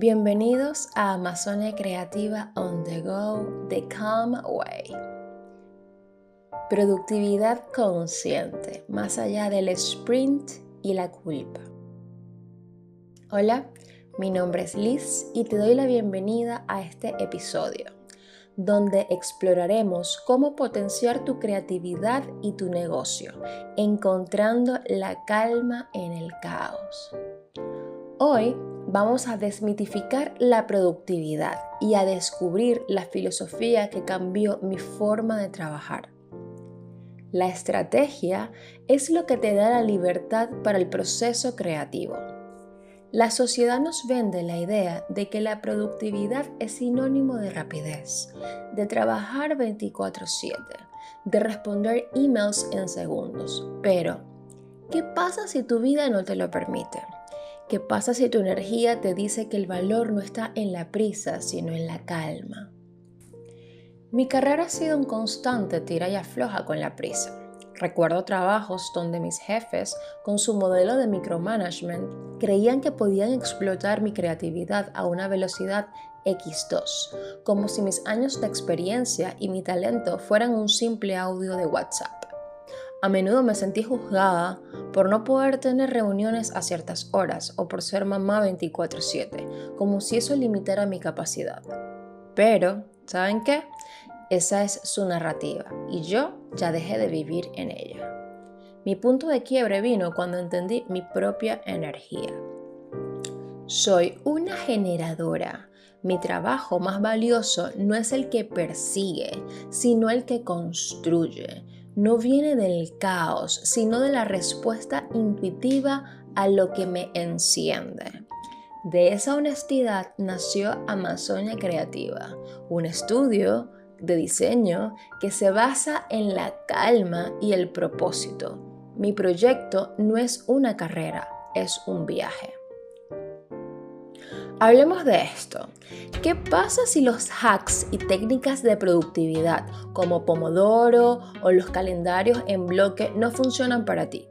Bienvenidos a Amazonia Creativa on the Go, The Calm Way. Productividad consciente, más allá del sprint y la culpa. Hola, mi nombre es Liz y te doy la bienvenida a este episodio, donde exploraremos cómo potenciar tu creatividad y tu negocio, encontrando la calma en el caos. Hoy vamos a desmitificar la productividad y a descubrir la filosofía que cambió mi forma de trabajar. La estrategia es lo que te da la libertad para el proceso creativo. La sociedad nos vende la idea de que la productividad es sinónimo de rapidez, de trabajar 24/7, de responder emails en segundos. Pero, ¿qué pasa si tu vida no te lo permite? ¿Qué pasa si tu energía te dice que el valor no está en la prisa, sino en la calma? Mi carrera ha sido un constante tira y afloja con la prisa. Recuerdo trabajos donde mis jefes, con su modelo de micromanagement, creían que podían explotar mi creatividad a una velocidad X2, como si mis años de experiencia y mi talento fueran un simple audio de WhatsApp. A menudo me sentí juzgada por no poder tener reuniones a ciertas horas o por ser mamá 24/7, como si eso limitara mi capacidad. Pero, ¿saben qué? Esa es su narrativa y yo ya dejé de vivir en ella. Mi punto de quiebre vino cuando entendí mi propia energía. Soy una generadora. Mi trabajo más valioso no es el que persigue, sino el que construye. No viene del caos, sino de la respuesta intuitiva a lo que me enciende. De esa honestidad nació Amazonia Creativa, un estudio de diseño que se basa en la calma y el propósito. Mi proyecto no es una carrera, es un viaje. Hablemos de esto. ¿Qué pasa si los hacks y técnicas de productividad como Pomodoro o los calendarios en bloque no funcionan para ti?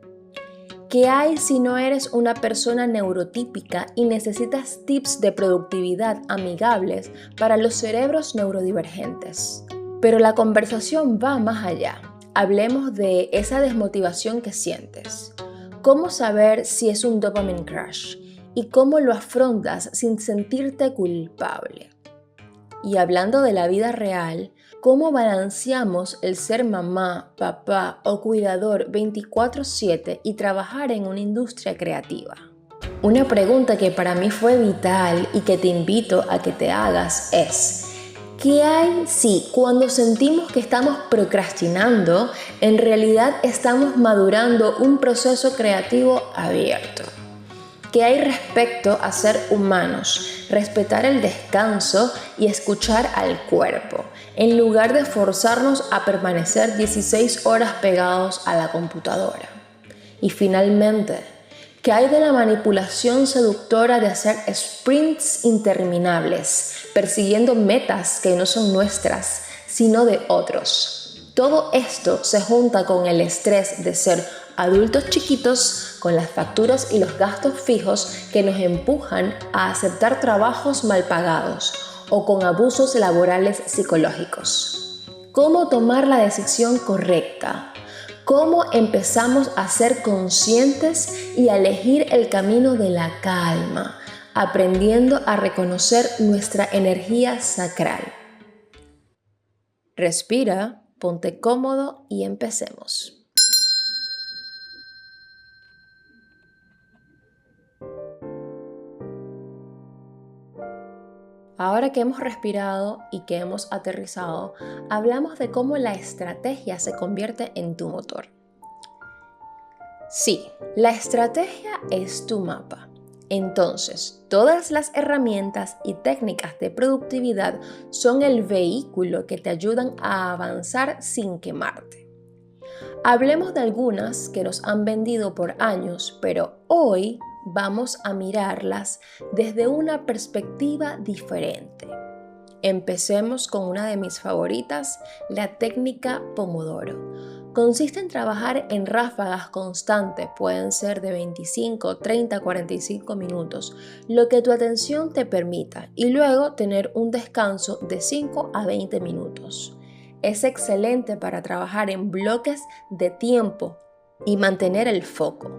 ¿Qué hay si no eres una persona neurotípica y necesitas tips de productividad amigables para los cerebros neurodivergentes? Pero la conversación va más allá. Hablemos de esa desmotivación que sientes. ¿Cómo saber si es un dopamine crash? ¿Y cómo lo afrontas sin sentirte culpable? Y hablando de la vida real, ¿cómo balanceamos el ser mamá, papá o cuidador 24/7 y trabajar en una industria creativa? Una pregunta que para mí fue vital y que te invito a que te hagas es: ¿qué hay si cuando sentimos que estamos procrastinando, en realidad estamos madurando un proceso creativo abierto? ¿Qué hay respecto a ser humanos, respetar el descanso y escuchar al cuerpo, en lugar de forzarnos a permanecer 16 horas pegados a la computadora? Y finalmente, ¿qué hay de la manipulación seductora de hacer sprints interminables, persiguiendo metas que no son nuestras, sino de otros? Todo esto se junta con el estrés de ser adultos chiquitos con las facturas y los gastos fijos que nos empujan a aceptar trabajos mal pagados o con abusos laborales psicológicos. ¿Cómo tomar la decisión correcta? ¿Cómo empezamos a ser conscientes y a elegir el camino de la calma, aprendiendo a reconocer nuestra energía sacral? Respira, ponte cómodo y empecemos. Ahora que hemos respirado y que hemos aterrizado, hablamos de cómo la estrategia se convierte en tu motor. Sí, la estrategia es tu mapa. Entonces, todas las herramientas y técnicas de productividad son el vehículo que te ayudan a avanzar sin quemarte. Hablemos de algunas que nos han vendido por años, pero hoy vamos a mirarlas desde una perspectiva diferente. Empecemos con una de mis favoritas, la técnica Pomodoro. Consiste en trabajar en ráfagas constantes, pueden ser de 25, 30, 45 minutos, lo que tu atención te permita, y luego tener un descanso de 5 a 20 minutos. Es excelente para trabajar en bloques de tiempo y mantener el foco,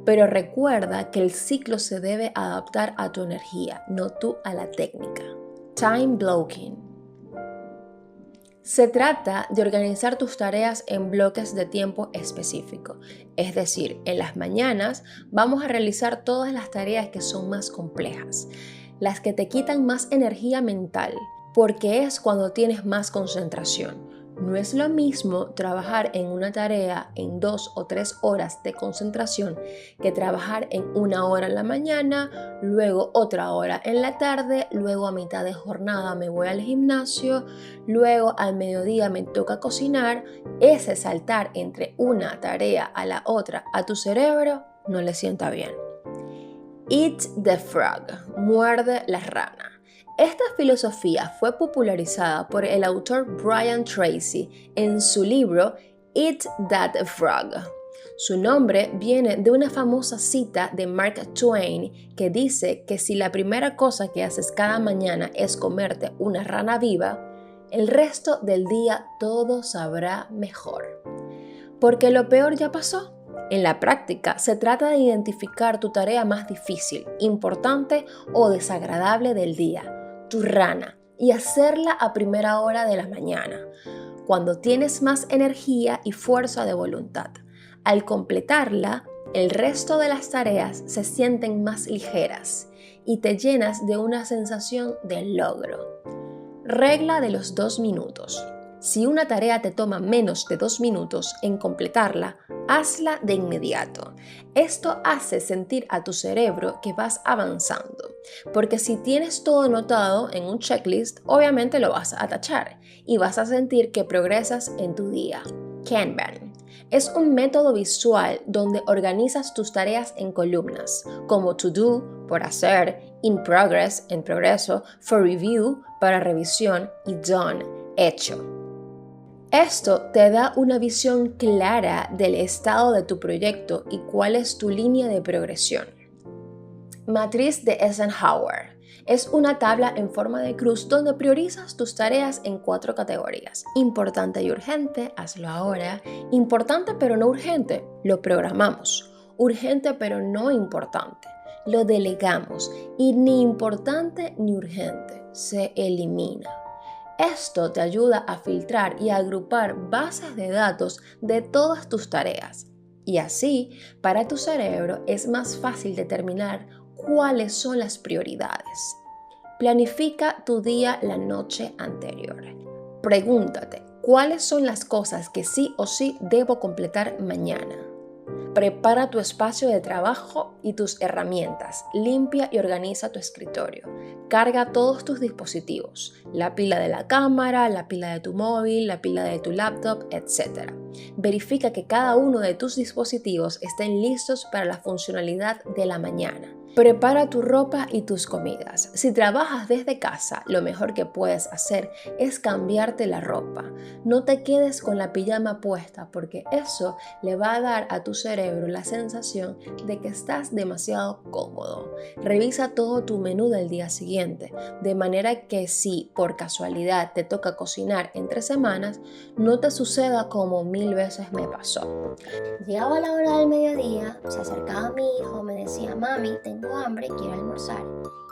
pero recuerda que el ciclo se debe adaptar a tu energía, no tú a la técnica. Time blocking. Se trata de organizar tus tareas en bloques de tiempo específico, es decir, en las mañanas vamos a realizar todas las tareas que son más complejas, las que te quitan más energía mental, porque es cuando tienes más concentración. No es lo mismo trabajar en una tarea en 2 o 3 horas de concentración que trabajar en 1 hora en la mañana, luego otra hora en la tarde, luego a mitad de jornada me voy al gimnasio, luego al mediodía me toca cocinar. Ese saltar entre una tarea a la otra a tu cerebro no le sienta bien. Eat the frog, muerde la rana. Esta filosofía fue popularizada por el autor Brian Tracy en su libro Eat That Frog. Su nombre viene de una famosa cita de Mark Twain que dice que si la primera cosa que haces cada mañana es comerte una rana viva, el resto del día todo sabrá mejor. Porque lo peor ya pasó. En la práctica, se trata de identificar tu tarea más difícil, importante o desagradable del día, tu rana, y hacerla a primera hora de la mañana, cuando tienes más energía y fuerza de voluntad. Al completarla, el resto de las tareas se sienten más ligeras y te llenas de una sensación de logro. Regla de los 2 minutos. Si una tarea te toma menos de 2 minutos en completarla, hazla de inmediato. Esto hace sentir a tu cerebro que vas avanzando, porque si tienes todo anotado en un checklist, obviamente lo vas a tachar y vas a sentir que progresas en tu día. Kanban. Es un método visual donde organizas tus tareas en columnas, como to do, por hacer, in progress, en progreso, for review, para revisión, y done, hecho. Esto te da una visión clara del estado de tu proyecto y cuál es tu línea de progresión. Matriz de Eisenhower. Es una tabla en forma de cruz donde priorizas tus tareas en 4 categorías. Importante y urgente, hazlo ahora. Importante pero no urgente, lo programamos. Urgente pero no importante, lo delegamos. Y ni importante ni urgente, se elimina. Esto te ayuda a filtrar y a agrupar bases de datos de todas tus tareas. Y así, para tu cerebro es más fácil determinar cuáles son las prioridades. Planifica tu día la noche anterior. Pregúntate, ¿cuáles son las cosas que sí o sí debo completar mañana? Prepara tu espacio de trabajo y tus herramientas. Limpia y organiza tu escritorio. Carga todos tus dispositivos, la pila de la cámara, la pila de tu móvil, la pila de tu laptop, etc. Verifica que cada uno de tus dispositivos estén listos para la funcionalidad de la mañana. Prepara tu ropa y tus comidas. Si trabajas desde casa, lo mejor que puedes hacer es cambiarte la ropa. No te quedes con la pijama puesta porque eso le va a dar a tu cerebro la sensación de que estás demasiado cómodo. Revisa todo tu menú del día siguiente, de manera que si por casualidad te toca cocinar entre semanas, no te suceda como 1000 veces me pasó. Llegaba la hora del mediodía, se acercaba mi hijo, me decía, mami, tengo hambre, quiero almorzar.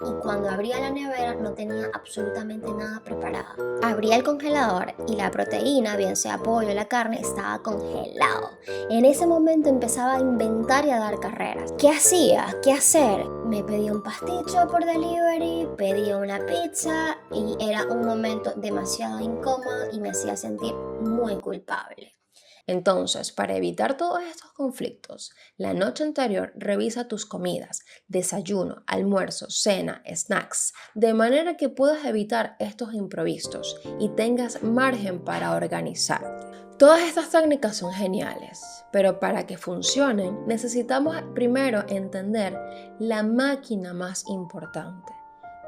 Y cuando abría la nevera no tenía absolutamente nada preparado. Abría el congelador y la proteína, bien sea pollo o la carne, estaba congelado. En ese momento empezaba a inventar y a dar carreras. ¿Qué hacía? ¿Qué hacer? Me pedía un pasticho por delivery, pedía una pizza y era un momento demasiado incómodo y me hacía sentir muy culpable. Entonces, para evitar todos estos conflictos, la noche anterior revisa tus comidas, desayuno, almuerzo, cena, snacks, de manera que puedas evitar estos imprevistos y tengas margen para organizarte. Todas estas técnicas son geniales, pero para que funcionen necesitamos primero entender la máquina más importante,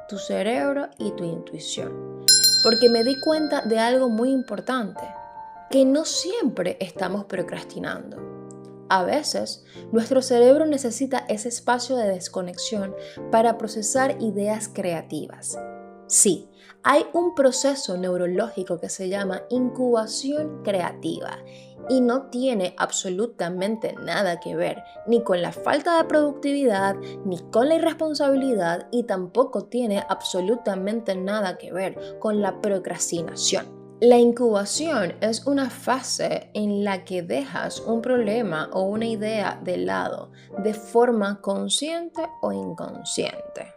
tu cerebro y tu intuición. Porque me di cuenta de algo muy importante. que no siempre estamos procrastinando. A veces, nuestro cerebro necesita ese espacio de desconexión para procesar ideas creativas. Sí, hay un proceso neurológico que se llama incubación creativa y no tiene absolutamente nada que ver ni con la falta de productividad, ni con la irresponsabilidad y tampoco tiene absolutamente nada que ver con la procrastinación. La incubación es una fase en la que dejas un problema o una idea de lado de forma consciente o inconsciente.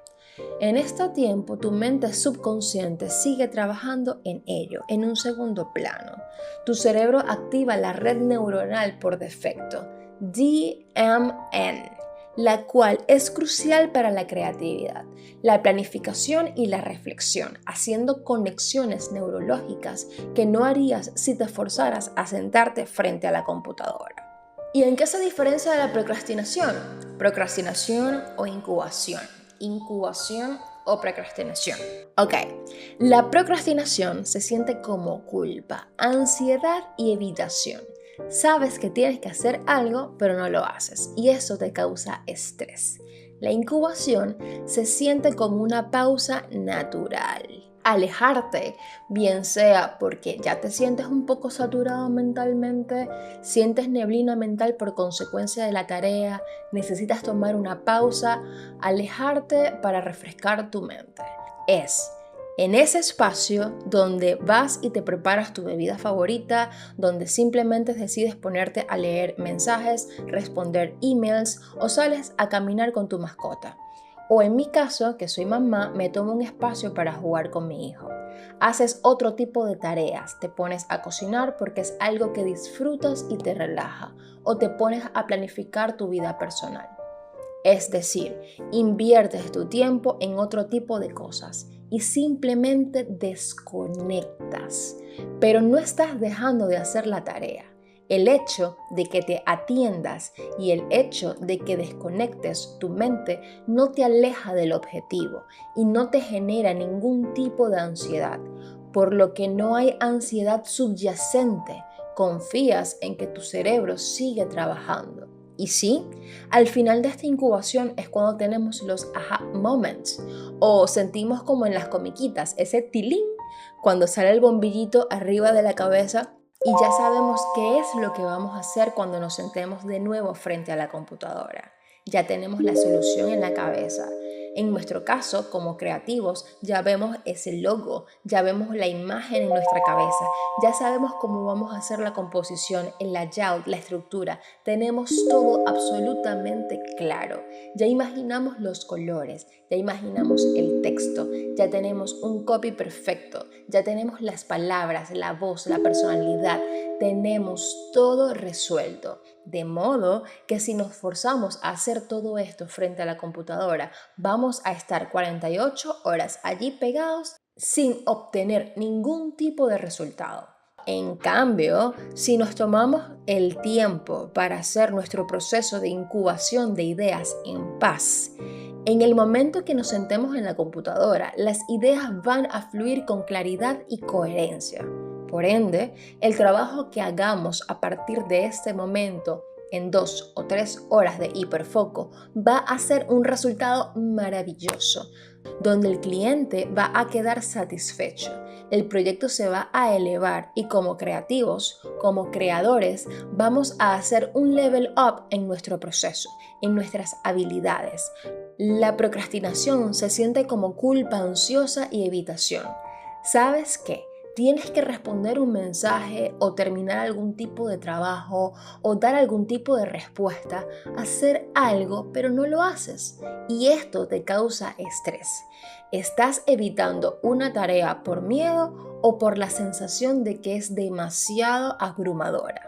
En este tiempo, tu mente subconsciente sigue trabajando en ello, en un segundo plano. Tu cerebro activa la red neuronal por defecto, DMN, la cual es crucial para la creatividad, la planificación y la reflexión, haciendo conexiones neurológicas que no harías si te forzaras a sentarte frente a la computadora. ¿Y en qué se diferencia de la procrastinación? Procrastinación o incubación. Incubación o procrastinación. Ok, la procrastinación se siente como culpa, ansiedad y evitación. Sabes que tienes que hacer algo, pero no lo haces y eso te causa estrés. La incubación se siente como una pausa natural. Alejarte, bien sea porque ya te sientes un poco saturado mentalmente, sientes neblina mental por consecuencia de la tarea, necesitas tomar una pausa, alejarte para refrescar tu mente. Es en ese espacio donde vas y te preparas tu bebida favorita, donde simplemente decides ponerte a leer mensajes, responder emails o sales a caminar con tu mascota. O en mi caso, que soy mamá, me tomo un espacio para jugar con mi hijo. Haces otro tipo de tareas, te pones a cocinar porque es algo que disfrutas y te relaja, o te pones a planificar tu vida personal. Es decir, inviertes tu tiempo en otro tipo de cosas y simplemente desconectas, pero no estás dejando de hacer la tarea. El hecho de que te atiendas y el hecho de que desconectes tu mente no te aleja del objetivo y no te genera ningún tipo de ansiedad, por lo que no hay ansiedad subyacente. Confías en que tu cerebro sigue trabajando. Y sí, al final de esta incubación es cuando tenemos los aha moments o sentimos como en las comiquitas, ese tilín cuando sale el bombillito arriba de la cabeza y ya sabemos qué es lo que vamos a hacer cuando nos sentemos de nuevo frente a la computadora. Ya tenemos la solución en la cabeza. En nuestro caso, como creativos, ya vemos ese logo, ya vemos la imagen en nuestra cabeza, ya sabemos cómo vamos a hacer la composición, el layout, la estructura. Tenemos todo absolutamente claro. Ya imaginamos los colores, ya imaginamos el texto, ya tenemos un copy perfecto, ya tenemos las palabras, la voz, la personalidad. Tenemos todo resuelto. De modo que si nos forzamos a hacer todo esto frente a la computadora, vamos a estar 48 horas allí pegados sin obtener ningún tipo de resultado. En cambio, si nos tomamos el tiempo para hacer nuestro proceso de incubación de ideas en paz, en el momento que nos sentemos en la computadora, las ideas van a fluir con claridad y coherencia. Por ende, el trabajo que hagamos a partir de este momento en 2 o 3 horas de hiperfoco va a ser un resultado maravilloso, donde el cliente va a quedar satisfecho, el proyecto se va a elevar y como creativos, como creadores, vamos a hacer un level up en nuestro proceso, en nuestras habilidades. La procrastinación se siente como culpa ansiosa y evitación. ¿Sabes qué? Tienes que responder un mensaje o terminar algún tipo de trabajo o dar algún tipo de respuesta, hacer algo, pero no lo haces. Y esto te causa estrés. ¿Estás evitando una tarea por miedo o por la sensación de que es demasiado abrumadora?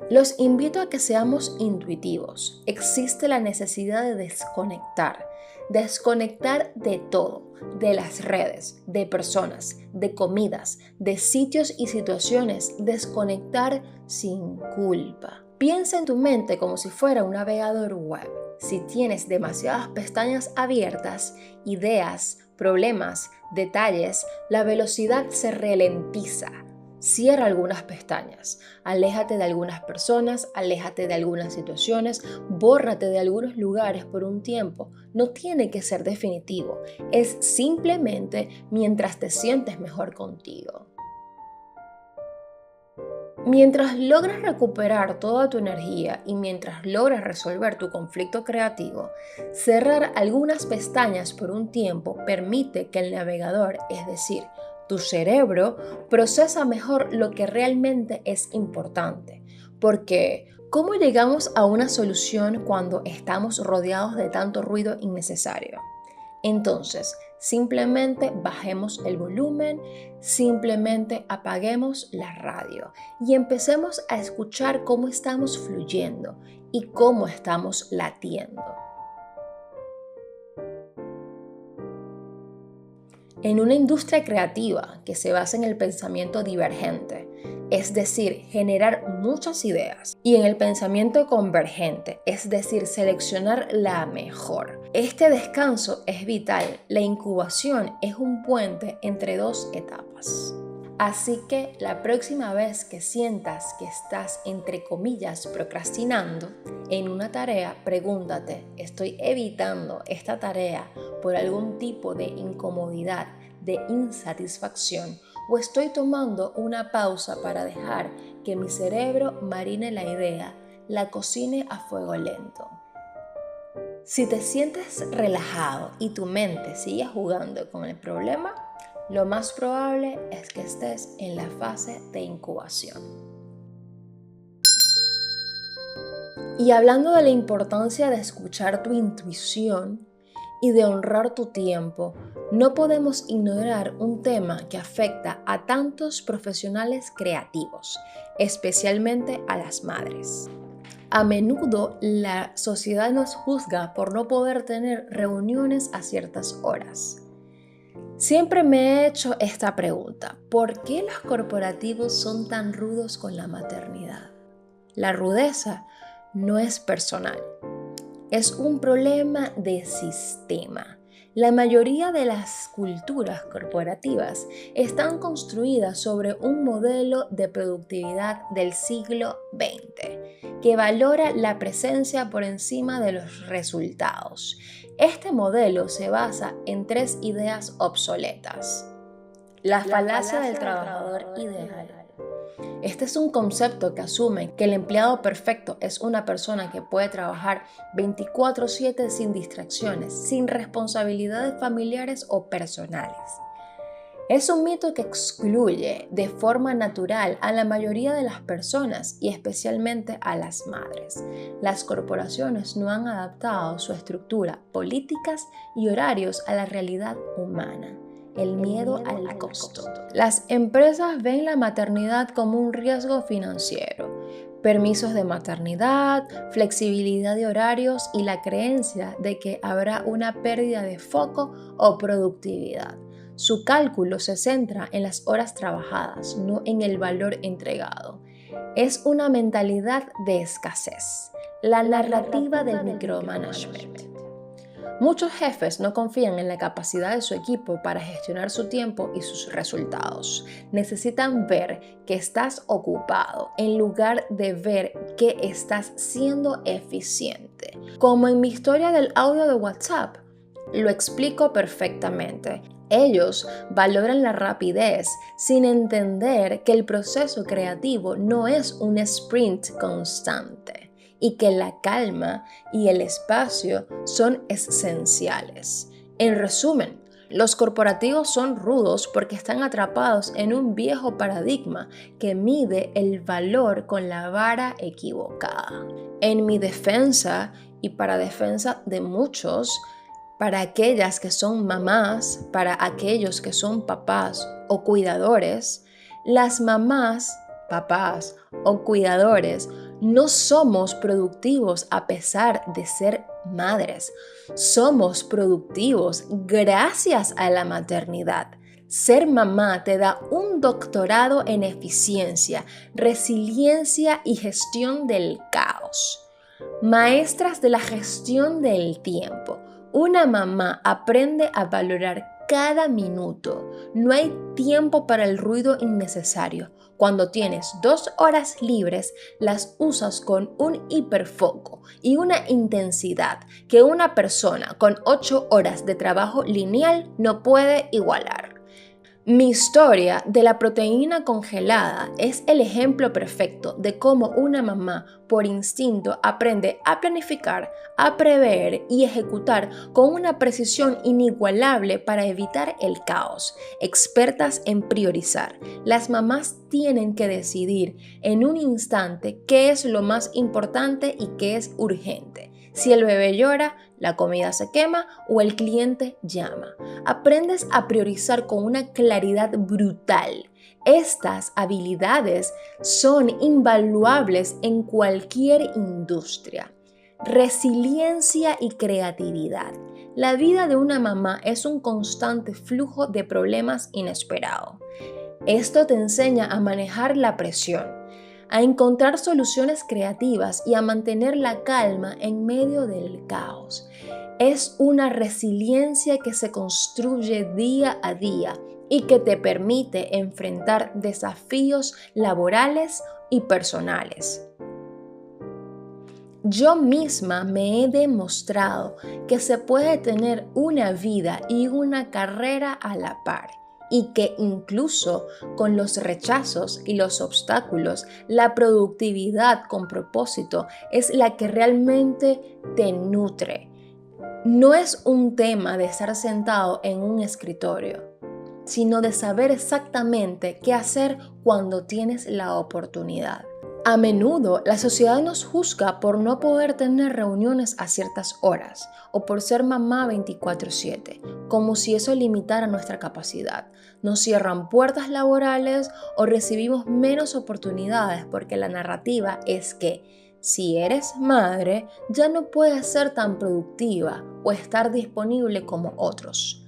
Los invito a que seamos intuitivos. Existe la necesidad de desconectar de todo, de las redes, de personas, de comidas, de sitios y situaciones, desconectar sin culpa. Piensa en tu mente como si fuera un navegador web. Si tienes demasiadas pestañas abiertas, ideas, problemas, detalles, la velocidad se ralentiza. Cierra algunas pestañas, aléjate de algunas personas, aléjate de algunas situaciones, bórrate de algunos lugares por un tiempo. No tiene que ser definitivo, es simplemente mientras te sientes mejor contigo. Mientras logras recuperar toda tu energía y mientras logras resolver tu conflicto creativo, cerrar algunas pestañas por un tiempo permite que el navegador, es decir, tu cerebro, procesa mejor lo que realmente es importante. Porque, ¿cómo llegamos a una solución cuando estamos rodeados de tanto ruido innecesario? Entonces, simplemente bajemos el volumen, simplemente apaguemos la radio y empecemos a escuchar cómo estamos fluyendo y cómo estamos latiendo. En una industria creativa que se basa en el pensamiento divergente, es decir, generar muchas ideas, y en el pensamiento convergente, es decir, seleccionar la mejor. Este descanso es vital. La incubación es un puente entre dos etapas. Así que la próxima vez que sientas que estás, entre comillas, procrastinando en una tarea, pregúntate, ¿estoy evitando esta tarea por algún tipo de incomodidad, de insatisfacción, o estoy tomando una pausa para dejar que mi cerebro marine la idea, la cocine a fuego lento? Si te sientes relajado y tu mente sigue jugando con el problema, lo más probable es que estés en la fase de incubación. Y hablando de la importancia de escuchar tu intuición y de honrar tu tiempo, no podemos ignorar un tema que afecta a tantos profesionales creativos, especialmente a las madres. A menudo la sociedad nos juzga por no poder tener reuniones a ciertas horas. Siempre me he hecho esta pregunta: ¿por qué los corporativos son tan rudos con la maternidad? La rudeza no es personal, es un problema de sistema. La mayoría de las culturas corporativas están construidas sobre un modelo de productividad del siglo XX que valora la presencia por encima de los resultados. Este modelo se basa en 3 ideas obsoletas. La falacia del trabajador ideal. Este es un concepto que asume que el empleado perfecto es una persona que puede trabajar 24/7 sin distracciones, sin responsabilidades familiares o personales. Es un mito que excluye de forma natural a la mayoría de las personas y especialmente a las madres. Las corporaciones no han adaptado su estructura, políticas y horarios a la realidad humana. El miedo al costo. Las empresas ven la maternidad como un riesgo financiero. Permisos de maternidad, flexibilidad de horarios y la creencia de que habrá una pérdida de foco o productividad. Su cálculo se centra en las horas trabajadas, no en el valor entregado. Es una mentalidad de escasez. La narrativa del micromanagement. Muchos jefes no confían en la capacidad de su equipo para gestionar su tiempo y sus resultados. Necesitan ver que estás ocupado en lugar de ver que estás siendo eficiente. Como en mi historia del audio de WhatsApp, lo explico perfectamente. Ellos valoran la rapidez sin entender que el proceso creativo no es un sprint constante y que la calma y el espacio son esenciales. En resumen, los corporativos son rudos porque están atrapados en un viejo paradigma que mide el valor con la vara equivocada. En mi defensa y para defensa de muchos, para aquellas que son mamás, para aquellos que son papás o cuidadores, las mamás, papás o cuidadores no somos productivos a pesar de ser madres. Somos productivos gracias a la maternidad. Ser mamá te da un doctorado en eficiencia, resiliencia y gestión del caos. Maestras de la gestión del tiempo. Una mamá aprende a valorar cada minuto. No hay tiempo para el ruido innecesario. Cuando tienes 2 horas libres, las usas con un hiperfoco y una intensidad que una persona con 8 horas de trabajo lineal no puede igualar. Mi historia de la proteína congelada es el ejemplo perfecto de cómo una mamá por instinto aprende a planificar, a prever y ejecutar con una precisión inigualable para evitar el caos. Expertas en priorizar, las mamás tienen que decidir en un instante qué es lo más importante y qué es urgente. Si el bebé llora, la comida se quema o el cliente llama. Aprendes a priorizar con una claridad brutal. Estas habilidades son invaluables en cualquier industria. Resiliencia y creatividad. La vida de una mamá es un constante flujo de problemas inesperados. Esto te enseña a manejar la presión, a encontrar soluciones creativas y a mantener la calma en medio del caos. Es una resiliencia que se construye día a día y que te permite enfrentar desafíos laborales y personales. Yo misma me he demostrado que se puede tener una vida y una carrera a la par y que incluso con los rechazos y los obstáculos, la productividad con propósito es la que realmente te nutre. No es un tema de estar sentado en un escritorio, sino de saber exactamente qué hacer cuando tienes la oportunidad. A menudo la sociedad nos juzga por no poder tener reuniones a ciertas horas o por ser mamá 24/7, como si eso limitara nuestra capacidad. Nos cierran puertas laborales o recibimos menos oportunidades porque la narrativa es que si eres madre ya no puedes ser tan productiva o estar disponible como otros.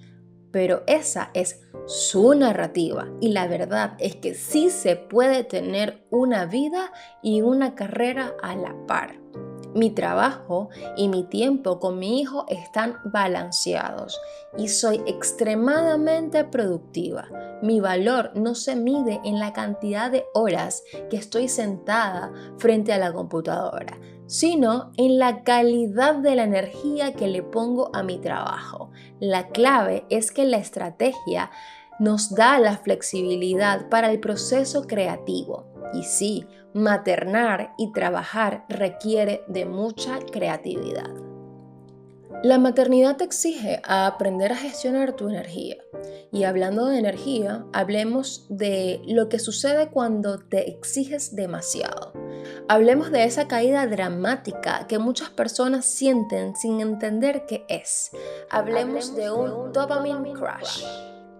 Pero esa es su narrativa y la verdad es que sí se puede tener una vida y una carrera a la par. Mi trabajo y mi tiempo con mi hijo están balanceados y soy extremadamente productiva. Mi valor no se mide en la cantidad de horas que estoy sentada frente a la computadora, sino en la calidad de la energía que le pongo a mi trabajo. La clave es que la estrategia nos da la flexibilidad para el proceso creativo. Y sí, maternar y trabajar requiere de mucha creatividad. La maternidad te exige a aprender a gestionar tu energía. Y hablando de energía, hablemos de lo que sucede cuando te exiges demasiado. Hablemos de esa caída dramática que muchas personas sienten sin entender qué es. Hablemos de un dopamine crash.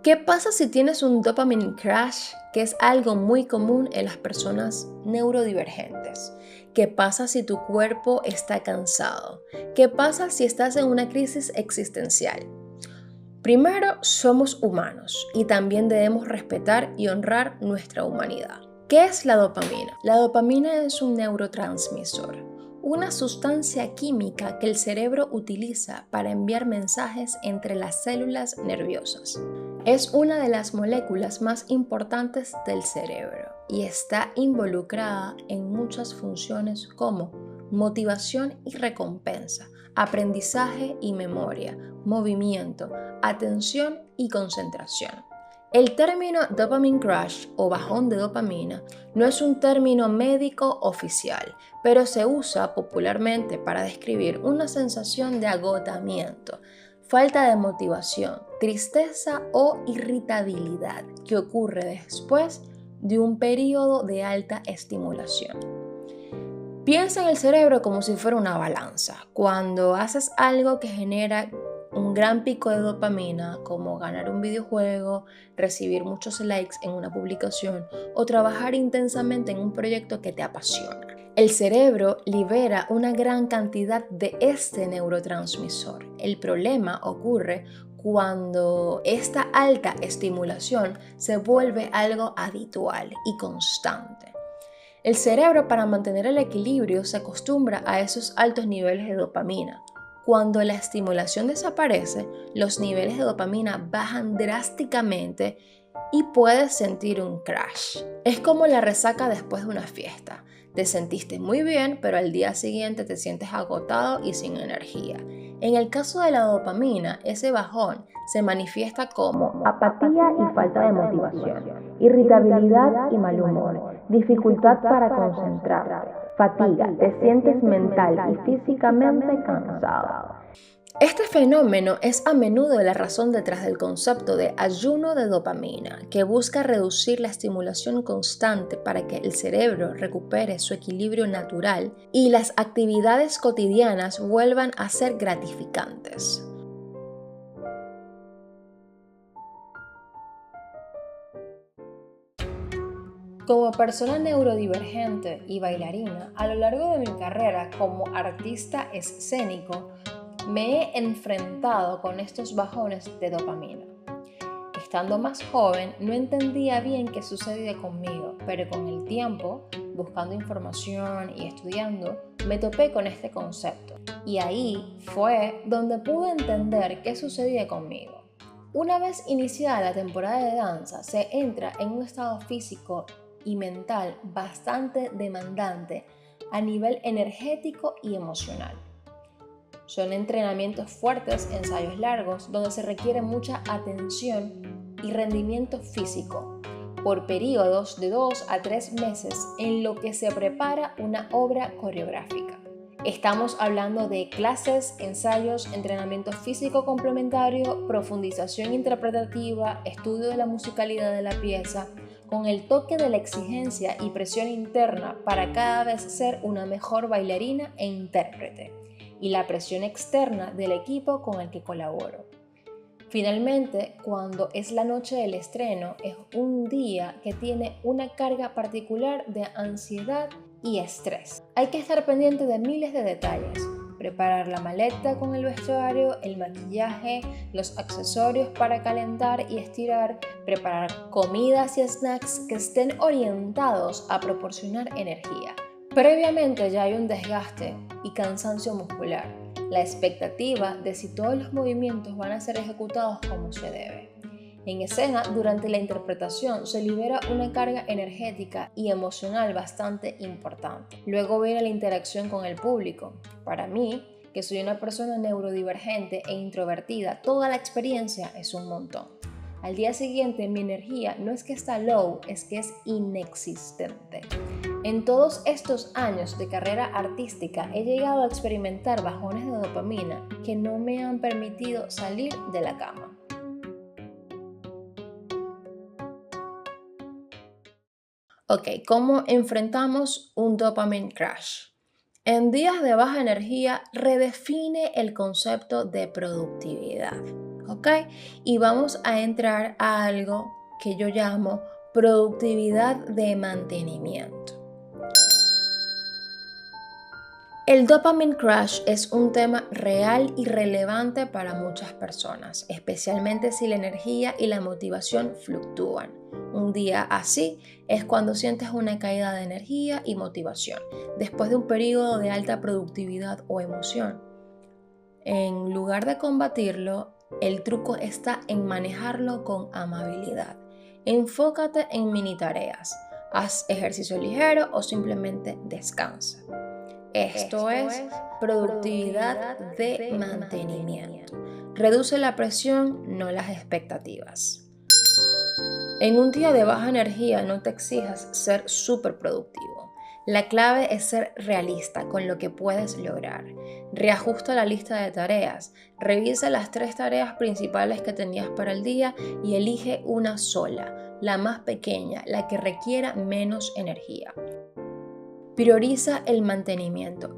¿Qué pasa si tienes un dopamine crash, que es algo muy común en las personas neurodivergentes? ¿Qué pasa si tu cuerpo está cansado? ¿Qué pasa si estás en una crisis existencial? Primero, somos humanos y también debemos respetar y honrar nuestra humanidad. ¿Qué es la dopamina? La dopamina es un neurotransmisor, una sustancia química que el cerebro utiliza para enviar mensajes entre las células nerviosas. Es una de las moléculas más importantes del cerebro y está involucrada en muchas funciones como motivación y recompensa, aprendizaje y memoria, movimiento, atención y concentración. El término dopamine crash o bajón de dopamina no es un término médico oficial, pero se usa popularmente para describir una sensación de agotamiento, falta de motivación, tristeza o irritabilidad que ocurre después de un periodo de alta estimulación. Piensa en el cerebro como si fuera una balanza. Cuando haces algo que genera un gran pico de dopamina, como ganar un videojuego, recibir muchos likes en una publicación o trabajar intensamente en un proyecto que te apasiona, el cerebro libera una gran cantidad de este neurotransmisor. El problema ocurre cuando esta alta estimulación se vuelve algo habitual y constante. El cerebro, para mantener el equilibrio, se acostumbra a esos altos niveles de dopamina. Cuando la estimulación desaparece, los niveles de dopamina bajan drásticamente y puedes sentir un crash. Es como la resaca después de una fiesta. Te sentiste muy bien, pero al día siguiente te sientes agotado y sin energía. En el caso de la dopamina, ese bajón se manifiesta como apatía y falta de motivación, irritabilidad y mal humor, dificultad para concentrarte, fatiga, te sientes mental y físicamente cansado. Este fenómeno es a menudo la razón detrás del concepto de ayuno de dopamina, que busca reducir la estimulación constante para que el cerebro recupere su equilibrio natural y las actividades cotidianas vuelvan a ser gratificantes. Como persona neurodivergente y bailarina, a lo largo de mi carrera como artista escénico, me he enfrentado con estos bajones de dopamina. Estando más joven, no entendía bien qué sucedía conmigo, pero con el tiempo, buscando información y estudiando, me topé con este concepto. Y ahí fue donde pude entender qué sucedía conmigo. Una vez iniciada la temporada de danza, se entra en un estado físico y mental bastante demandante a nivel energético y emocional. Son entrenamientos fuertes, ensayos largos, donde se requiere mucha atención y rendimiento físico, por periodos de 2 a 3 meses en lo que se prepara una obra coreográfica. Estamos hablando de clases, ensayos, entrenamiento físico complementario, profundización interpretativa, estudio de la musicalidad de la pieza, con el toque de la exigencia y presión interna para cada vez ser una mejor bailarina e intérprete, y la presión externa del equipo con el que colaboro. Finalmente, cuando es la noche del estreno, es un día que tiene una carga particular de ansiedad y estrés. Hay que estar pendiente de miles de detalles: preparar la maleta con el vestuario, el maquillaje, los accesorios para calentar y estirar, preparar comidas y snacks que estén orientados a proporcionar energía. Previamente ya hay un desgaste y cansancio muscular, la expectativa de si todos los movimientos van a ser ejecutados como se debe. En escena, durante la interpretación, se libera una carga energética y emocional bastante importante. Luego viene la interacción con el público. Para mí, que soy una persona neurodivergente e introvertida, toda la experiencia es un montón. Al día siguiente, mi energía no es que está low, es que es inexistente. En todos estos años de carrera artística he llegado a experimentar bajones de dopamina que no me han permitido salir de la cama. Ok, ¿cómo enfrentamos un dopamine crash? En días de baja energía, redefine el concepto de productividad. ¿Ok? Y vamos a entrar a algo que yo llamo productividad de mantenimiento. El dopamine crash es un tema real y relevante para muchas personas, especialmente si la energía y la motivación fluctúan. Un día así es cuando sientes una caída de energía y motivación, después de un periodo de alta productividad o emoción. En lugar de combatirlo, el truco está en manejarlo con amabilidad. Enfócate en mini tareas, haz ejercicio ligero o simplemente descansa. Esto es productividad de mantenimiento. Reduce la presión, no las expectativas. En un día de baja energía no te exijas ser súper productivo. La clave es ser realista con lo que puedes lograr. Reajusta la lista de tareas, revisa las 3 tareas principales que tenías para el día y elige una sola, la más pequeña, la que requiera menos energía. Prioriza el mantenimiento.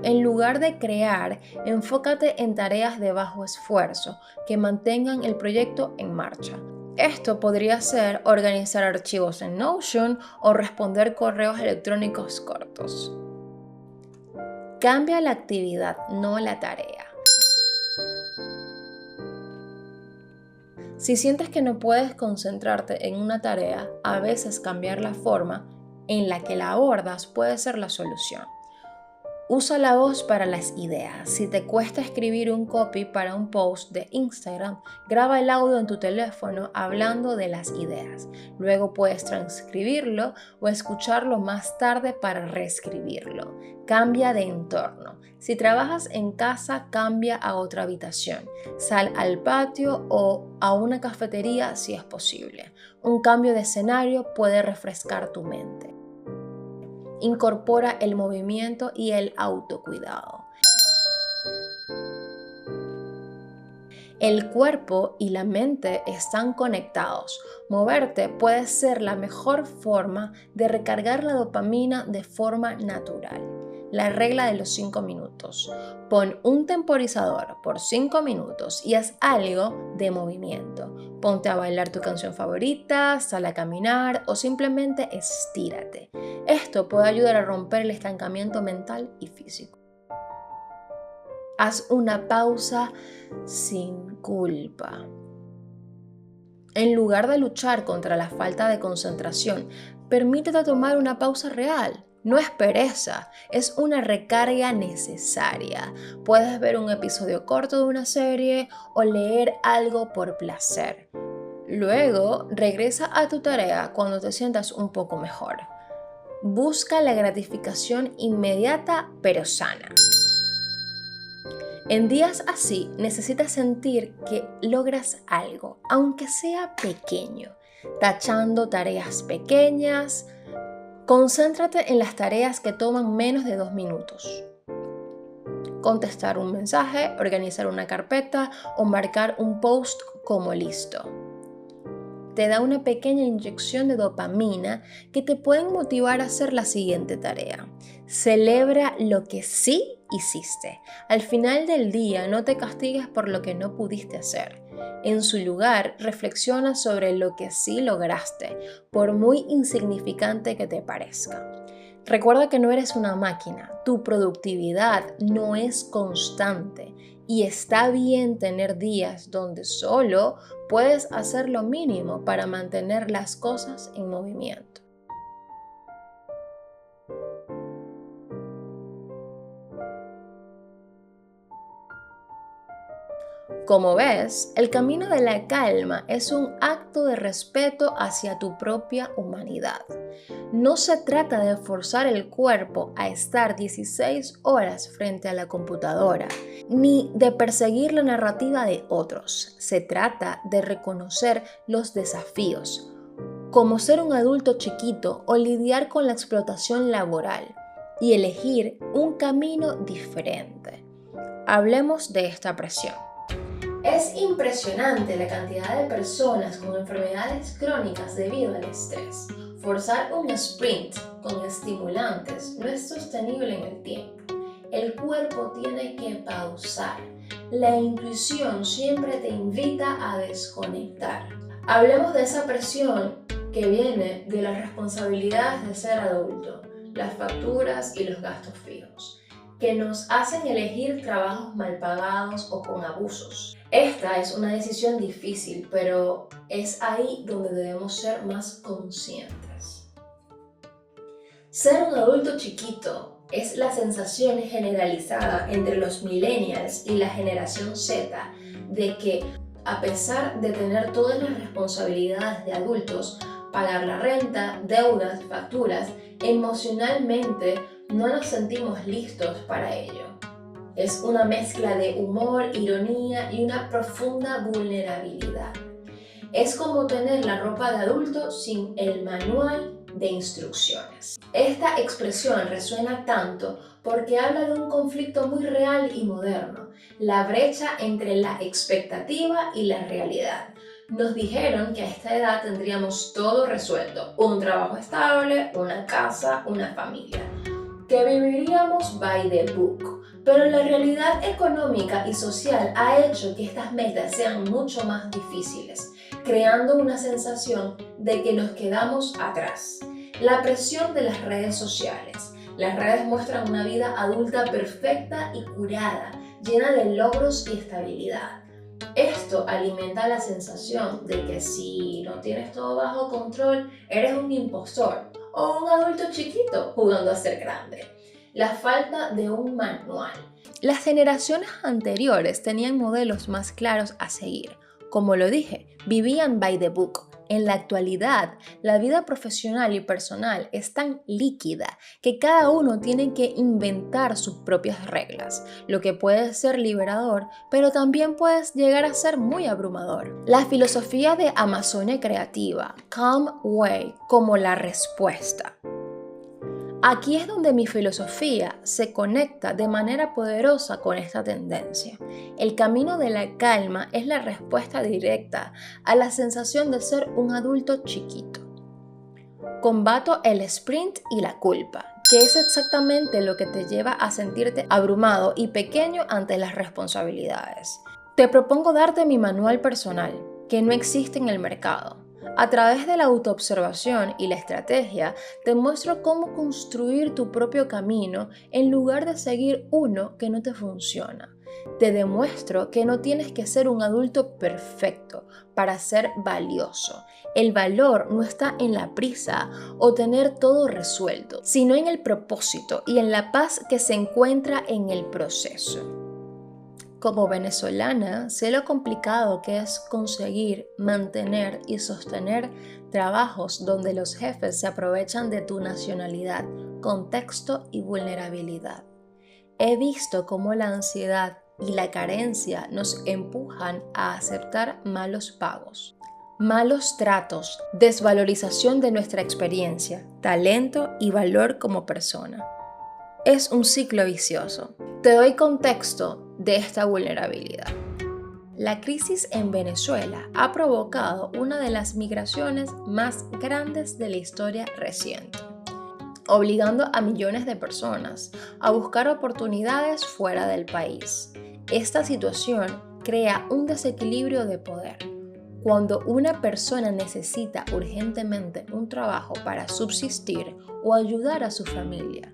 En lugar de crear, enfócate en tareas de bajo esfuerzo que mantengan el proyecto en marcha. Esto podría ser organizar archivos en Notion o responder correos electrónicos cortos. Cambia la actividad, no la tarea. Si sientes que no puedes concentrarte en una tarea, a veces cambiar la forma en la que la abordas puede ser la solución. Usa la voz para las ideas. Si te cuesta escribir un copy para un post de Instagram, graba el audio en tu teléfono hablando de las ideas. Luego puedes transcribirlo o escucharlo más tarde para reescribirlo. Cambia de entorno. Si trabajas en casa, cambia a otra habitación. Sal al patio o a una cafetería si es posible. Un cambio de escenario puede refrescar tu mente. Incorpora el movimiento y el autocuidado. El cuerpo y la mente están conectados. Moverte puede ser la mejor forma de recargar la dopamina de forma natural. La regla de los 5 minutos. Pon un temporizador por 5 minutos y haz algo de movimiento. Ponte a bailar tu canción favorita, sal a caminar o simplemente estírate. Esto puede ayudar a romper el estancamiento mental y físico. Haz una pausa sin culpa. En lugar de luchar contra la falta de concentración, permítete tomar una pausa real. No es pereza, es una recarga necesaria. Puedes ver un episodio corto de una serie o leer algo por placer. Luego, regresa a tu tarea cuando te sientas un poco mejor. Busca la gratificación inmediata pero sana. En días así, necesitas sentir que logras algo, aunque sea pequeño, tachando tareas pequeñas. Concéntrate en las tareas que toman menos de 2 minutos. Contestar un mensaje, organizar una carpeta o marcar un post como listo. Te da una pequeña inyección de dopamina que te pueden motivar a hacer la siguiente tarea. Celebra lo que sí hiciste. Al final del día, no te castigues por lo que no pudiste hacer. En su lugar, reflexiona sobre lo que sí lograste, por muy insignificante que te parezca. Recuerda que no eres una máquina, tu productividad no es constante y está bien tener días donde solo puedes hacer lo mínimo para mantener las cosas en movimiento. Como ves, el camino de la calma es un acto de respeto hacia tu propia humanidad. No se trata de forzar el cuerpo a estar 16 horas frente a la computadora, ni de perseguir la narrativa de otros. Se trata de reconocer los desafíos, como ser un adulto chiquito o lidiar con la explotación laboral, y elegir un camino diferente. Hablemos de esta presión. Es impresionante la cantidad de personas con enfermedades crónicas debido al estrés. Forzar un sprint con estimulantes no es sostenible en el tiempo. El cuerpo tiene que pausar. La intuición siempre te invita a desconectar. Hablemos de esa presión que viene de las responsabilidades de ser adulto, las facturas y los gastos fijos, que nos hacen elegir trabajos mal pagados o con abusos. Esta es una decisión difícil, pero es ahí donde debemos ser más conscientes. Ser un adulto chiquito es la sensación generalizada entre los millennials y la generación Z de que, a pesar de tener todas las responsabilidades de adultos, pagar la renta, deudas, facturas, emocionalmente no nos sentimos listos para ello. Es una mezcla de humor, ironía y una profunda vulnerabilidad. Es como tener la ropa de adulto sin el manual de instrucciones. Esta expresión resuena tanto porque habla de un conflicto muy real y moderno, la brecha entre la expectativa y la realidad. Nos dijeron que a esta edad tendríamos todo resuelto, un trabajo estable, una casa, una familia, que viviríamos by the book. Pero la realidad económica y social ha hecho que estas metas sean mucho más difíciles, creando una sensación de que nos quedamos atrás. La presión de las redes sociales. Las redes muestran una vida adulta perfecta y curada, llena de logros y estabilidad. Esto alimenta la sensación de que si no tienes todo bajo control, eres un impostor o un adulto chiquito jugando a ser grande. la falta de un manual. Las generaciones anteriores tenían modelos más claros a seguir. Como lo dije, vivían by the book. En la actualidad, la vida profesional y personal es tan líquida que cada uno tiene que inventar sus propias reglas, lo que puede ser liberador, pero también puede llegar a ser muy abrumador. La filosofía de Amazonia Creativa, Calm Way, como la respuesta. Aquí es donde mi filosofía se conecta de manera poderosa con esta tendencia. El camino de la calma es la respuesta directa a la sensación de ser un adulto chiquito. Combato el sprint y la culpa, que es exactamente lo que te lleva a sentirte abrumado y pequeño ante las responsabilidades. Te propongo darte mi manual personal, que no existe en el mercado. A través de la autoobservación y la estrategia, te muestro cómo construir tu propio camino en lugar de seguir uno que no te funciona. Te demuestro que no tienes que ser un adulto perfecto para ser valioso. El valor no está en la prisa o tener todo resuelto, sino en el propósito y en la paz que se encuentra en el proceso. Como venezolana, sé lo complicado que es conseguir, mantener y sostener trabajos donde los jefes se aprovechan de tu nacionalidad, contexto y vulnerabilidad. He visto cómo la ansiedad y la carencia nos empujan a aceptar malos pagos, malos tratos, desvalorización de nuestra experiencia, talento y valor como persona. Es un ciclo vicioso. Te doy contexto de esta vulnerabilidad. La crisis en Venezuela ha provocado una de las migraciones más grandes de la historia reciente, obligando a millones de personas a buscar oportunidades fuera del país. Esta situación crea un desequilibrio de poder. Cuando una persona necesita urgentemente un trabajo para subsistir o ayudar a su familia,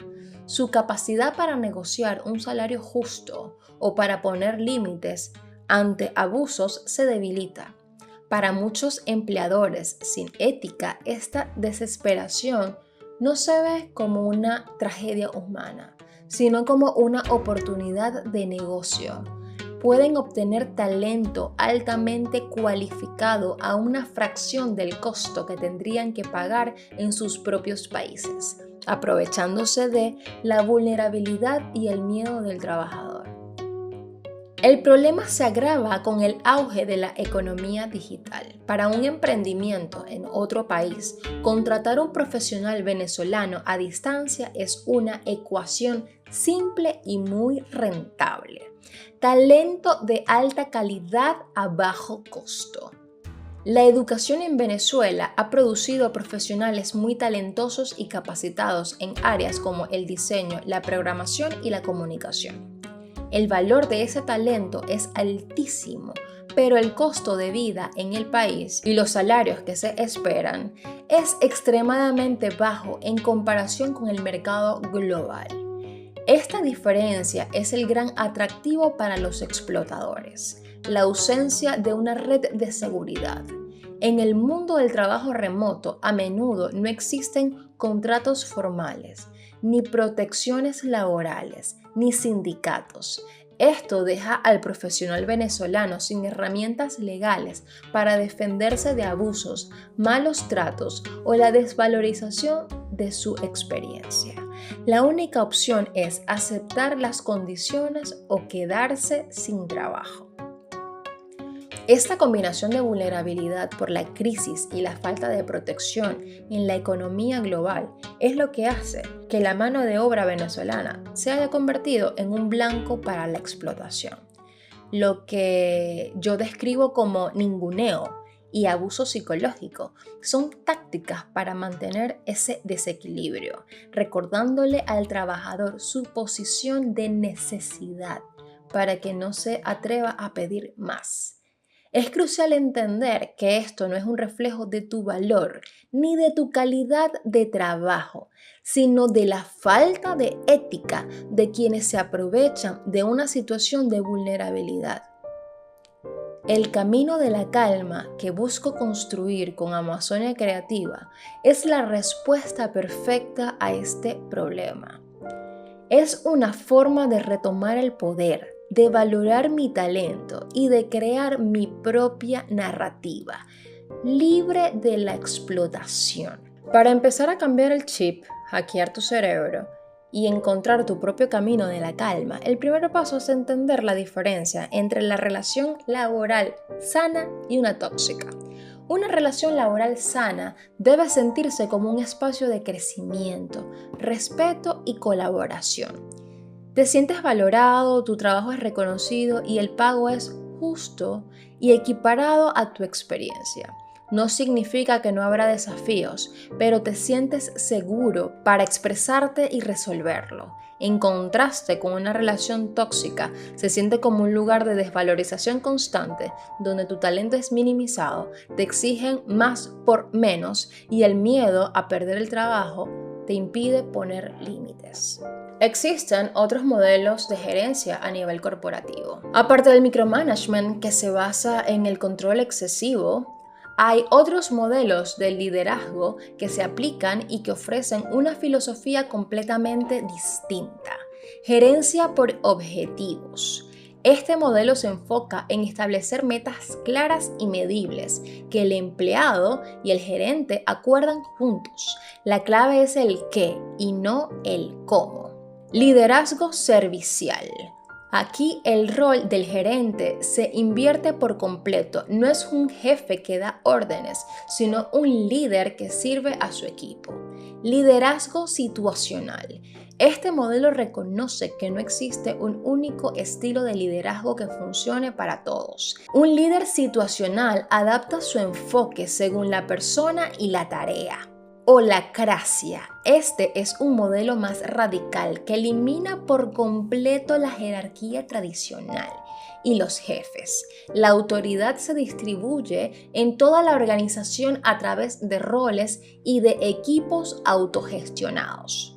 su capacidad para negociar un salario justo o para poner límites ante abusos se debilita. Para muchos empleadores sin ética, esta desesperación no se ve como una tragedia humana, sino como una oportunidad de negocio. Pueden obtener talento altamente cualificado a una fracción del costo que tendrían que pagar en sus propios países, aprovechándose de la vulnerabilidad y el miedo del trabajador. El problema se agrava con el auge de la economía digital. Para un emprendimiento en otro país, contratar un profesional venezolano a distancia es una ecuación simple y muy rentable. Talento de alta calidad a bajo costo. La educación en Venezuela ha producido profesionales muy talentosos y capacitados en áreas como el diseño, la programación y la comunicación. El valor de ese talento es altísimo, pero el costo de vida en el país y los salarios que se esperan es extremadamente bajo en comparación con el mercado global. Esta diferencia es el gran atractivo para los explotadores, la ausencia de una red de seguridad. En el mundo del trabajo remoto, a menudo no existen contratos formales, ni protecciones laborales, ni sindicatos. Esto deja al profesional venezolano sin herramientas legales para defenderse de abusos, malos tratos o la desvalorización de su experiencia. La única opción es aceptar las condiciones o quedarse sin trabajo. Esta combinación de vulnerabilidad por la crisis y la falta de protección en la economía global es lo que hace que la mano de obra venezolana se haya convertido en un blanco para la explotación. Lo que yo describo como ninguneo y abuso psicológico son tácticas para mantener ese desequilibrio, recordándole al trabajador su posición de necesidad para que no se atreva a pedir más. Es crucial entender que esto no es un reflejo de tu valor ni de tu calidad de trabajo, sino de la falta de ética de quienes se aprovechan de una situación de vulnerabilidad. El camino de la calma que busco construir con Amazonia Creativa es la respuesta perfecta a este problema. Es una forma de retomar el poder, de valorar mi talento y de crear mi propia narrativa, libre de la explotación. Para empezar a cambiar el chip, hackear tu cerebro y encontrar tu propio camino de la calma, el primer paso es entender la diferencia entre la relación laboral sana y una tóxica. Una relación laboral sana debe sentirse como un espacio de crecimiento, respeto y colaboración. Te sientes valorado, tu trabajo es reconocido y el pago es justo y equiparado a tu experiencia. No significa que no habrá desafíos, pero te sientes seguro para expresarte y resolverlo. En contraste con una relación tóxica, se siente como un lugar de desvalorización constante, donde tu talento es minimizado, te exigen más por menos y el miedo a perder el trabajo te impide poner límites. Existen otros modelos de gerencia a nivel corporativo. Aparte del micromanagement, que se basa en el control excesivo, hay otros modelos de liderazgo que se aplican y que ofrecen una filosofía completamente distinta. Gerencia por objetivos. Este modelo se enfoca en establecer metas claras y medibles que el empleado y el gerente acuerdan juntos. La clave es el qué y no el cómo. Liderazgo servicial. Aquí el rol del gerente se invierte por completo. No es un jefe que da órdenes, sino un líder que sirve a su equipo. Liderazgo situacional. Este modelo reconoce que no existe un único estilo de liderazgo que funcione para todos. Un líder situacional adapta su enfoque según la persona y la tarea. Holacracia. Este es un modelo más radical que elimina por completo la jerarquía tradicional y los jefes. La autoridad se distribuye en toda la organización a través de roles y de equipos autogestionados.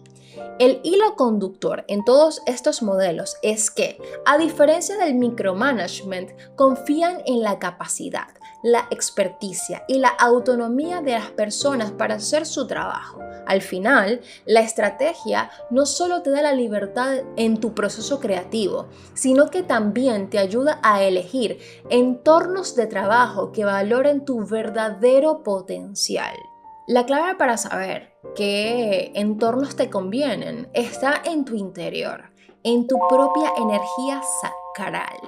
El hilo conductor en todos estos modelos es que, a diferencia del micromanagement, confían en la capacidad, la experticia y la autonomía de las personas para hacer su trabajo. Al final, la estrategia no solo te da la libertad en tu proceso creativo, sino que también te ayuda a elegir entornos de trabajo que valoren tu verdadero potencial. La clave para saber qué entornos te convienen está en tu interior, en tu propia energía sacral.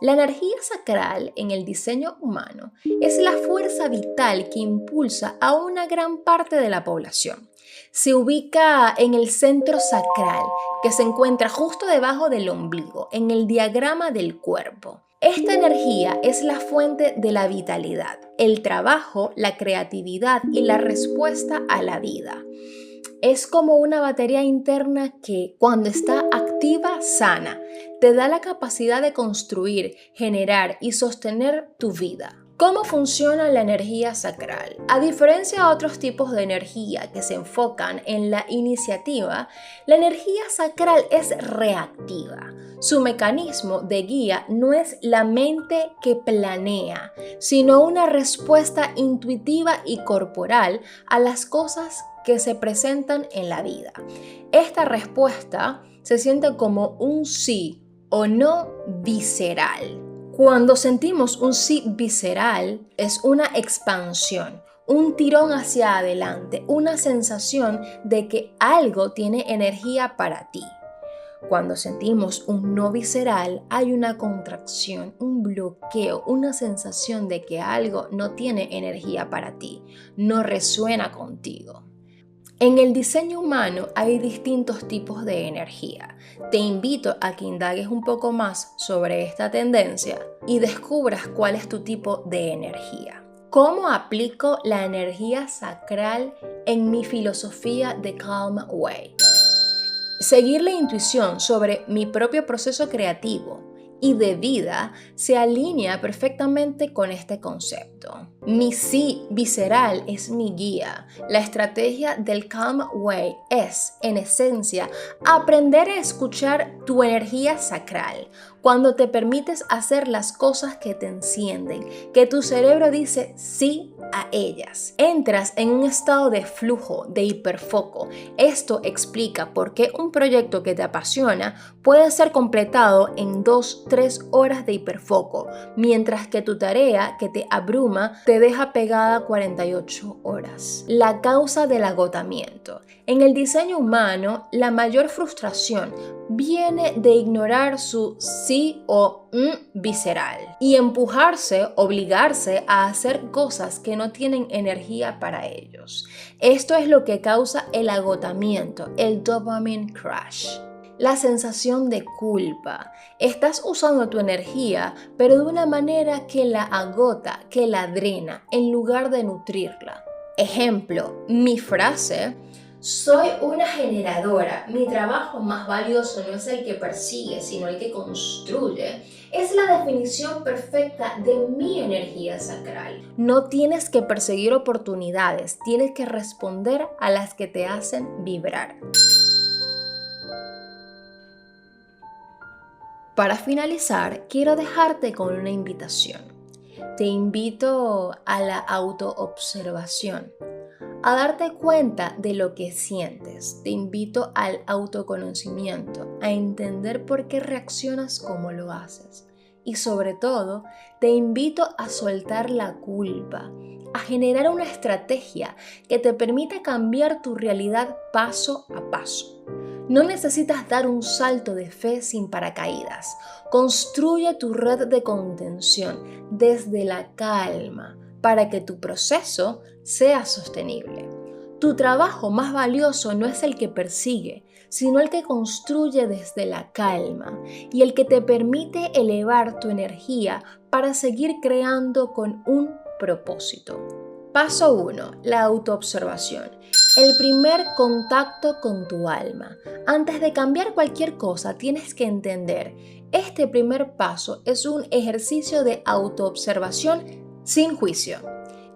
La energía sacral en el diseño humano es la fuerza vital que impulsa a una gran parte de la población. Se ubica en el centro sacral, que se encuentra justo debajo del ombligo, en el diagrama del cuerpo. Esta energía es la fuente de la vitalidad, el trabajo, la creatividad y la respuesta a la vida. Es como una batería interna que, cuando está activa, sana, te da la capacidad de construir, generar y sostener tu vida. ¿Cómo funciona la energía sacral? A diferencia de otros tipos de energía que se enfocan en la iniciativa, la energía sacral es reactiva. Su mecanismo de guía no es la mente que planea, sino una respuesta intuitiva y corporal a las cosas que se presentan en la vida. Esta respuesta se siente como un sí o no visceral. Cuando sentimos un sí visceral, es una expansión, un tirón hacia adelante, una sensación de que algo tiene energía para ti. Cuando sentimos un no visceral, hay una contracción, un bloqueo, una sensación de que algo no tiene energía para ti, no resuena contigo. En el diseño humano hay distintos tipos de energía. Te invito a que indagues un poco más sobre esta tendencia y descubras cuál es tu tipo de energía. ¿Cómo aplico la energía sacral en mi filosofía de Calm Way? Seguir la intuición sobre mi propio proceso creativo y de vida se alinea perfectamente con este concepto. Mi sí visceral es mi guía. La estrategia del Calm Way es, en esencia, aprender a escuchar tu energía sacral. cuando te permites hacer las cosas que te encienden, que tu cerebro dice sí a ellas. Entras en un estado de flujo, de hiperfoco. Esto explica por qué un proyecto que te apasiona puede ser completado en 2-3 horas de hiperfoco, mientras que tu tarea que te abruma te deja pegada 48 horas. La causa del agotamiento. En el diseño humano, la mayor frustración viene de ignorar su sí o visceral y empujarse, obligarse a hacer cosas que no tienen energía para ellos. Esto es lo que causa el agotamiento, el dopamine crash. La sensación de culpa. Estás usando tu energía, pero de una manera que la agota, que la drena, en lugar de nutrirla. Ejemplo, mi frase: soy una generadora, mi trabajo más valioso no es el que persigue, sino el que construye, es la definición perfecta de mi energía sacral. No tienes que perseguir oportunidades, tienes que responder a las que te hacen vibrar. Para finalizar, quiero dejarte con una invitación. Te invito a la autoobservación, a darte cuenta de lo que sientes. Te invito al autoconocimiento, a entender por qué reaccionas como lo haces. Y sobre todo, te invito a soltar la culpa, a generar una estrategia que te permita cambiar tu realidad paso a paso. No necesitas dar un salto de fe sin paracaídas. Construye tu red de contención desde la calma para que tu proceso sea sostenible. Tu trabajo más valioso no es el que persigue, sino el que construye desde la calma y el que te permite elevar tu energía para seguir creando con un propósito. Paso 1. La autoobservación. El primer contacto con tu alma. Antes de cambiar cualquier cosa, tienes que entender, este primer paso es un ejercicio de autoobservación sin juicio.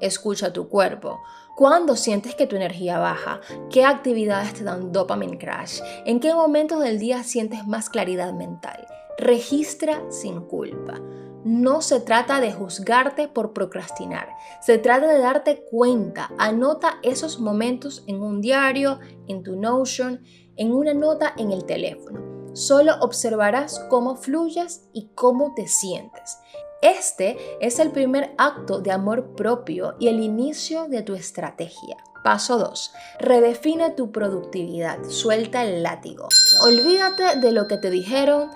Escucha tu cuerpo. ¿Cuándo sientes que tu energía baja? ¿Qué actividades te dan dopamine crash? ¿En qué momentos del día sientes más claridad mental? Registra sin culpa. No se trata de juzgarte por procrastinar, se trata de darte cuenta. Anota esos momentos en un diario, en tu Notion, en una nota en el teléfono. Solo observarás cómo fluyes y cómo te sientes. Este es el primer acto de amor propio y el inicio de tu estrategia. Paso 2. Redefine tu productividad. Suelta el látigo. Olvídate de lo que te dijeron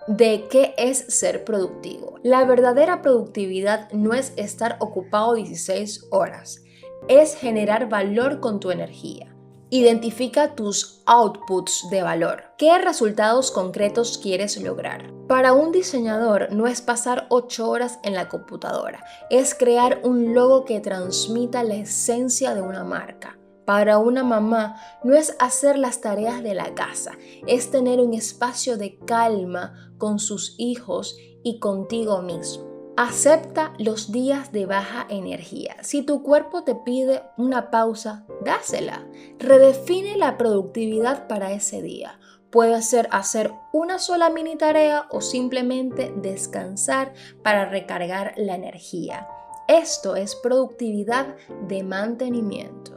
de qué es ser productivo. La verdadera productividad no es estar ocupado 16 horas, es generar valor con tu energía. Identifica tus outputs de valor. ¿Qué resultados concretos quieres lograr? Para un diseñador no es pasar 8 horas en la computadora, es crear un logo que transmita la esencia de una marca. Para una mamá no es hacer las tareas de la casa, es tener un espacio de calma con sus hijos y contigo mismo. Acepta los días de baja energía. Si tu cuerpo te pide una pausa, dásela. Redefine la productividad para ese día. Puede ser hacer una sola mini tarea o simplemente descansar para recargar la energía. Esto es productividad de mantenimiento.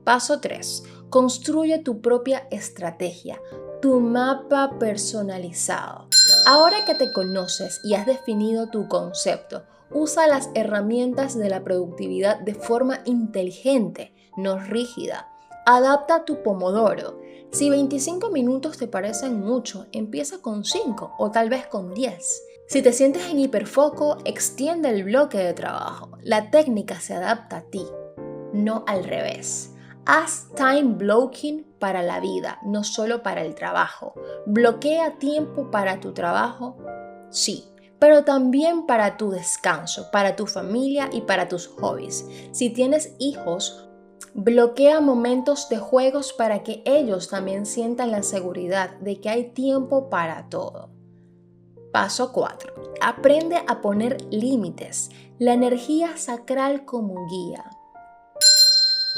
Paso 3. Construye tu propia estrategia, tu mapa personalizado. Ahora que te conoces y has definido tu concepto, usa las herramientas de la productividad de forma inteligente, no rígida. Adapta tu pomodoro. Si 25 minutos te parecen mucho, empieza con 5 o tal vez con 10. Si te sientes en hiperfoco, extiende el bloque de trabajo. La técnica se adapta a ti, no al revés. Haz time blocking para la vida, no solo para el trabajo. Bloquea tiempo para tu trabajo, sí, pero también para tu descanso, para tu familia y para tus hobbies. Si tienes hijos, bloquea momentos de juegos para que ellos también sientan la seguridad de que hay tiempo para todo. Paso 4. Aprende a poner límites. La energía sacral como guía.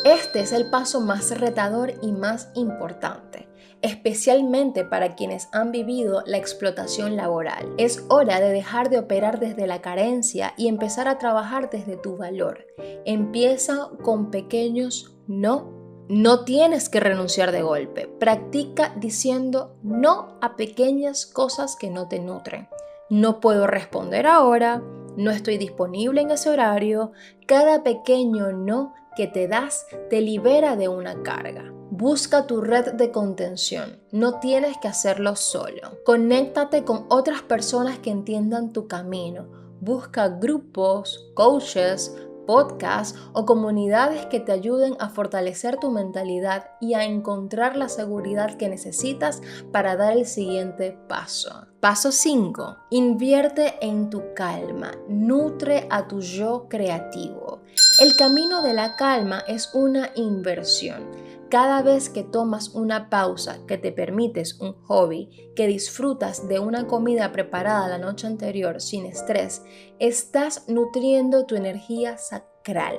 Este es el paso más retador y más importante, especialmente para quienes han vivido la explotación laboral. Es hora de dejar de operar desde la carencia y empezar a trabajar desde tu valor. Empieza con pequeños no. No tienes que renunciar de golpe. Practica diciendo no a pequeñas cosas que no te nutren. No puedo responder ahora, no estoy disponible en ese horario. Cada pequeño no que te das te libera de una carga. Busca tu red de contención. No tienes que hacerlo solo. Conéctate con otras personas que entiendan tu camino. Busca grupos, coaches, podcasts o comunidades que te ayuden a fortalecer tu mentalidad y a encontrar la seguridad que necesitas para dar el siguiente paso. Paso 5. Invierte en tu calma. Nutre a tu yo creativo. El camino de la calma es una inversión. Cada vez que tomas una pausa, que te permites un hobby, que disfrutas de una comida preparada la noche anterior sin estrés, estás nutriendo tu energía sacral.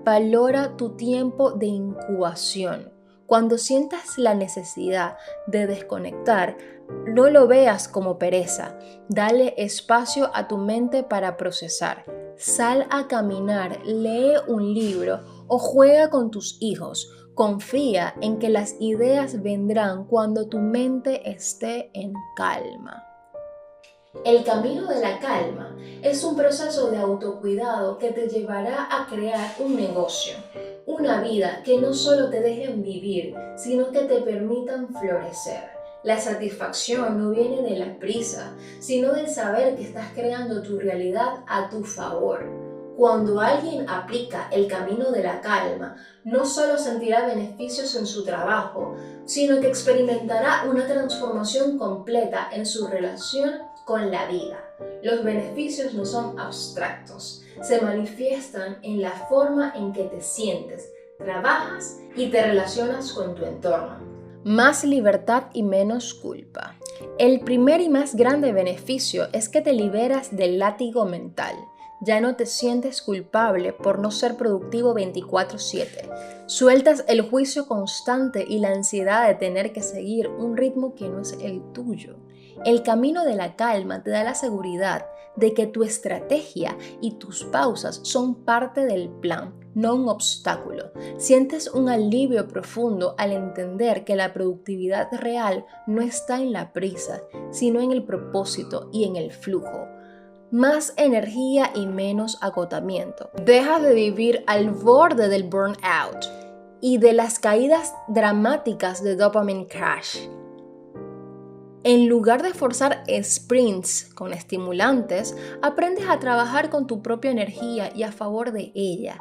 Valora tu tiempo de incubación. Cuando sientas la necesidad de desconectar, no lo veas como pereza. Dale espacio a tu mente para procesar. Sal a caminar, lee un libro o juega con tus hijos. Confía en que las ideas vendrán cuando tu mente esté en calma. El camino de la calma es un proceso de autocuidado que te llevará a crear un negocio, una vida que no solo te dejen vivir, sino que te permitan florecer. La satisfacción no viene de la prisa, sino del saber que estás creando tu realidad a tu favor. Cuando alguien aplica el camino de la calma, no solo sentirá beneficios en su trabajo, sino que experimentará una transformación completa en su relación con la vida. Los beneficios no son abstractos, se manifiestan en la forma en que te sientes, trabajas y te relacionas con tu entorno. Más libertad y menos culpa. El primer y más grande beneficio es que te liberas del látigo mental. Ya no te sientes culpable por no ser productivo 24/7. Sueltas el juicio constante y la ansiedad de tener que seguir un ritmo que no es el tuyo. El camino de la calma te da la seguridad de que tu estrategia y tus pausas son parte del plan, no un obstáculo. Sientes un alivio profundo al entender que la productividad real no está en la prisa, sino en el propósito y en el flujo. Más energía y menos agotamiento. Dejas de vivir al borde del burnout y de las caídas dramáticas de dopamine crash. En lugar de forzar sprints con estimulantes, aprendes a trabajar con tu propia energía y a favor de ella.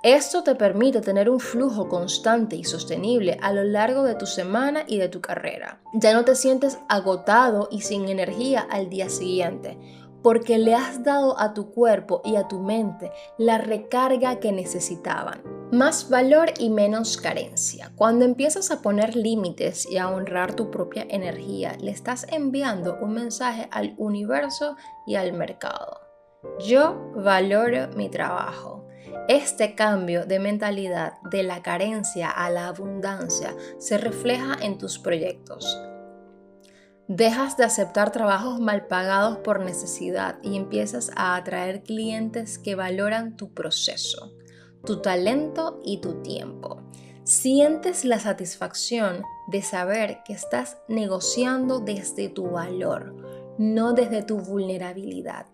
Esto te permite tener un flujo constante y sostenible a lo largo de tu semana y de tu carrera. Ya no te sientes agotado y sin energía al día siguiente, porque le has dado a tu cuerpo y a tu mente la recarga que necesitaban. Más valor y menos carencia. Cuando empiezas a poner límites y a honrar tu propia energía, le estás enviando un mensaje al universo y al mercado. Yo valoro mi trabajo. Este cambio de mentalidad de la carencia a la abundancia se refleja en tus proyectos. Dejas de aceptar trabajos mal pagados por necesidad y empiezas a atraer clientes que valoran tu proceso, tu talento y tu tiempo. Sientes la satisfacción de saber que estás negociando desde tu valor, no desde tu vulnerabilidad.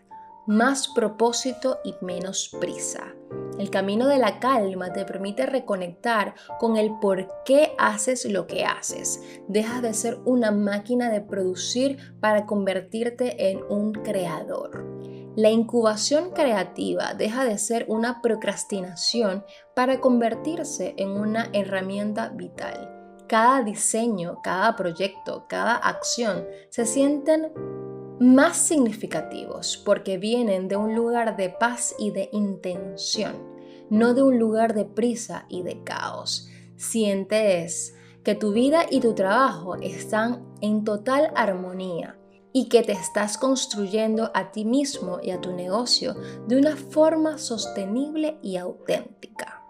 Más propósito y menos prisa. El camino de la calma te permite reconectar con el por qué haces lo que haces. Dejas de ser una máquina de producir para convertirte en un creador. La incubación creativa deja de ser una procrastinación para convertirse en una herramienta vital. Cada diseño, cada proyecto, cada acción se sienten más significativos porque vienen de un lugar de paz y de intención, no de un lugar de prisa y de caos. Sientes que tu vida y tu trabajo están en total armonía y que te estás construyendo a ti mismo y a tu negocio de una forma sostenible y auténtica.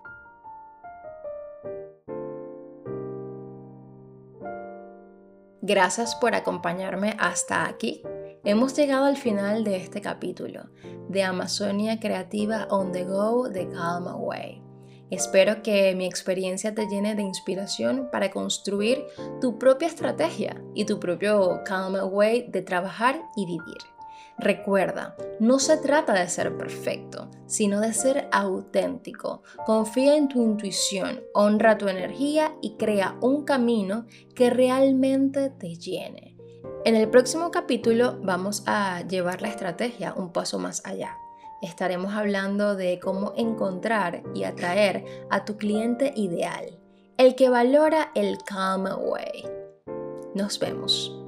Gracias por acompañarme hasta aquí. Hemos llegado al final de este capítulo de Amazonia Creativa on the Go de Calm Away. Espero que mi experiencia te llene de inspiración para construir tu propia estrategia y tu propio Calm Away de trabajar y vivir. Recuerda, no se trata de ser perfecto, sino de ser auténtico. Confía en tu intuición, honra tu energía y crea un camino que realmente te llene. En el próximo capítulo vamos a llevar la estrategia un paso más allá. Estaremos hablando de cómo encontrar y atraer a tu cliente ideal, el que valora el Calm Away. Nos vemos.